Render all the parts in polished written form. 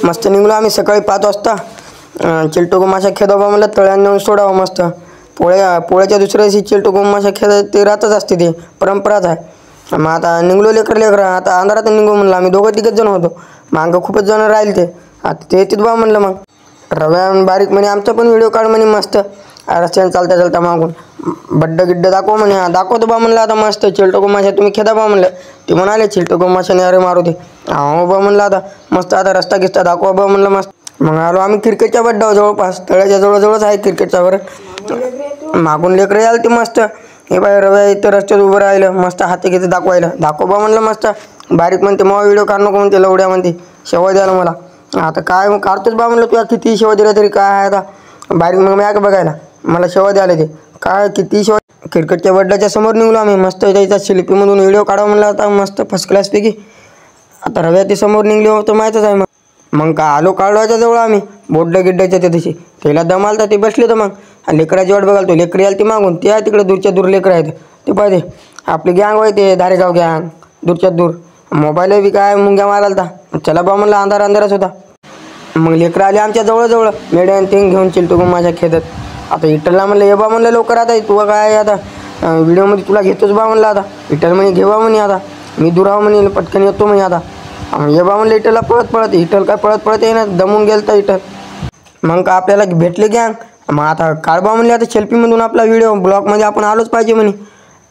मस्त निघलो आम्ही सकाळी 5 वाजता। चिलटोक माशा खेदावा म्हणलं तळ्यात नेऊन सोडावं मस्त। पोळ्याच्या दुसऱ्या दिवशी चिलटोक माशा खेदा ते रातच असते, ते परंपराच आहे। मग आता निघलो लेकर आता अंधारात निघू म्हणलं आम्ही 2-3 जण होतो। मागं खूपच जण राहिले ते आता ते येतात बा म्हणलं। मग रव्या बारीक म्हणे आमचा पण व्हिडिओ काढ म्हणे मस्त रस्त्याने चालता मागून बड्ड गिड्ड दाखव म्हणे। दाखवतो बा म्हणलं आता मस्त चिलटोक माशा तुम्ही खेदा बा म्हणलं। ते म्हणाले चिलटोक माशाने अरे मारू दे। हो बा म्हणलं आता मस्त आता रस्ता गिस्ता दाखवा बा म्हणलं मस्त। मग आलो आम्ही क्रिकेटच्या बड्डावर जवळपास तळ्याच्या जवळच आहे क्रिकेटचा बरं। मागून लेकरं यायला ते मस्त हे बाय रव्या इथं रस्त्यात उभं राहिलं मस्त हाती घेते दाखव बा म्हणलं मस्त। बारीक म्हणते मग व्हिडिओ काढ नको म्हणते लवड्या म्हणते शेवा द्यायला मला। आता काय मग काढतोच बा म्हणलं तुला किती शेवा दिला तरी काय आहे आता। बारीक मग मॅक बघायला मला शेवा द्यायला ते काय किती शेवा। क्रिकेटच्या बड्डाच्या समोर निघलो आम्ही मस्त त्याच्या शिल्पीमधून व्हिडिओ काढा म्हणलं आता मस्त फर्स्ट क्लासपैकी। आता रव्या ते समोर निघले होतं माहीतच आहे। मग का आलो काढवायच्या जवळ आम्ही बोड्डा गिड्ड्याच्या त्या दिवशी त्याला दम आलता ते बसले तर मग लेकराची वाट बघाल तो लेकरं याल ती मागून ते आहे तिकडे दूरच्या दूर लेकरं आहेत ते पाहिजे आपली गँग होय ते धारेगाव गँग दूरच्या दूर। मोबाईल बी काय मुंग्या मारायला होता चला बा म्हणलं अंधारच होता। मग लेकरं आले आमच्या जवळ मेड्यान ते घेऊन चिलटोक माझ्या खेदत। आता विठ्ठलला म्हणलं ये बा म्हणलं लवकर आता तू काय आता व्हिडिओमध्ये तुला घेतोच बा म्हणलं। आता विठ्ठल म्हणे घेवा म्हणे आता मी दुराव म्हणे पटकन येतो म्हणे आता ये बा म्हणलं विठ्ठलला पळत विठ्ठल काय पळत ये ना दमून गेलं तर विठ्ठल। मग का आपल्याला भेटले गँग मग आता काढबा म्हणले आता सेल्फीमधून आपला व्हिडिओ ब्लॉगमध्ये आपण आलोच पाहिजे म्हणे।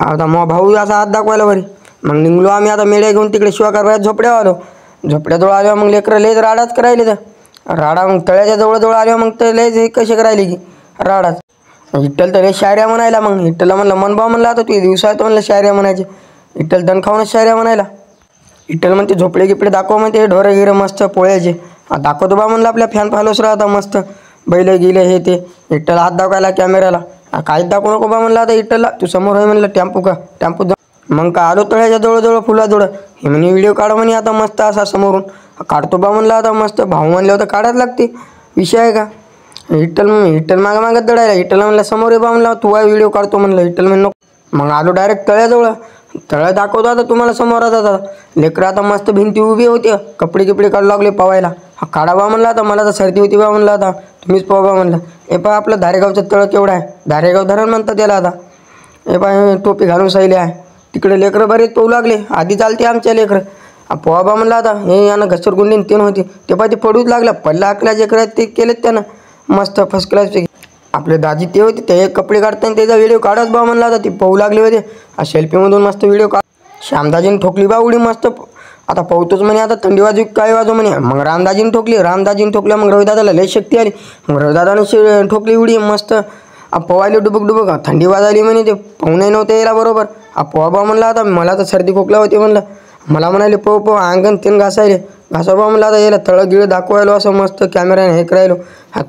आता मग भाऊ असा हात दाखवायला बरी मग निघलो आम्ही आता मेड्या घेऊन तिकडे शिवाकार झोपड्यावर आलो। झोपड्याजवळ आलो मग लेकरं लयच राडाच करायले तर राडा मग तळ्याच्या जवळ आलो मग ते लयच कसे करायले की राडाच। विठ्ठल तर शायऱ्या म्हणायला मग विठ्ठलला म्हणलं मन बा म्हणलं आता तू दिवसात म्हणलं शायऱ्या म्हणायचे। विठ्ठल दण खाऊनच शायऱ्या म्हणायला। विठ्ठल म्हणते झोपडे गिपडे दाखव म्हणते ढोरं गिरं मस्त पोळ्याचे दाखवतो बा म्हणलं आपल्या फॅन फॉलोअर्स राहता मस्त बैल गेले हे ते। विठ्ठल हात दाखवायला कॅमेऱ्याला काहीच दाखवू नको बा म्हणलं आता विठ्ठलला तू समोर आहे म्हणलं टेम्पो मग का आलो तळ्याच्या जवळ फुलाजवळ हे म्हणे व्हिडिओ काढ म्हणे आता मस्त असा समोरून काढतो बा म्हणलं आता मस्त भाऊ म्हणले होतं काढायला लागते विषय आहे का। विठ्ठल मागं दडायला विठ्ठल म्हणलं समोर ये बा म्हणलं तू काय व्हिडिओ काढतो म्हणलं विठ्ठल म्हणे नको। मग आलो डायरेक्ट तळ्याजवळ तळ्यात दाखवतो आता तुम्हाला समोर आता लेकरं आता मस्त भिंती उभी होती कपडे गिपडे काढू लागले पवायला काढा बा म्हणलं आता मला तर सर्दी होती बा म्हणलं आता तुम्हीच पोहा बा म्हणलं। हे पहा आपलं धारेगावचं तळ केवढं आहे धारेगाव धरण म्हणतात त्याला आता हे पहा टोपी घालून सैले आहे तिकडे लेकरं बरेच पोहू लागले आधी चालते आमच्या लेकरं पोहा बा म्हणलं आता हे यानं घसरगुंडीन तीन होती ते पाहिजे पडूच लागला पडला आकल्या लेकरं ते केलेत त्यानं मस्त फर्स्ट क्लासपैकी। आपले दाजी ते होते ते कपडे काढताना त्याचा व्हिडिओ काढच बा म्हणला आता ती पोहू लागले होते सेल्फीमधून मस्त व्हिडिओ काढ। श्यामदाजीने ठोकली बा उडी मस्त आता पोहतोच म्हणे आता थंडी वाजू काय वाजू म्हणे। मग रामदाजीने ठोकल्या मग रविदादाला लय शक्ती आली मग रविदादाने ठोकली उडी मस्त पोवायला डुबक थंडी वाजायली म्हणे ते पोहणे नव्हते यायला बरोबर पोहा बा म्हणलं आता मला तर सर्दी खोकला होती म्हणलं मला म्हणाले पोह अंगण तीन घासा बा म्हणलं आता यायला तळं गिळं दाखवायलो असं मस्त कॅमेऱ्याने हे करायलो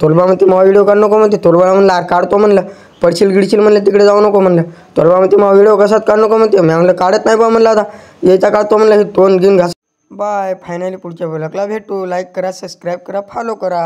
तोलबा म्हणते मग व्हिडिओ काढ नको म्हणते तोलबा म्हणलं काढतो म्हणलं पडशील गिडशील म्हणलं तिकडे जाऊ नको म्हणलं तोलबा म्हणते मग व्हिडिओ कसात काढ नको म्हणते मी म्हणलं काढत नाही बा म्हणलं आता यायचा काढतो म्हणलं हे तोंड घेऊन घास। बाय फायनली पुढच्या ब्लॉगला भेटू लाईक करा सबस्क्राईब करा फॉलो करा।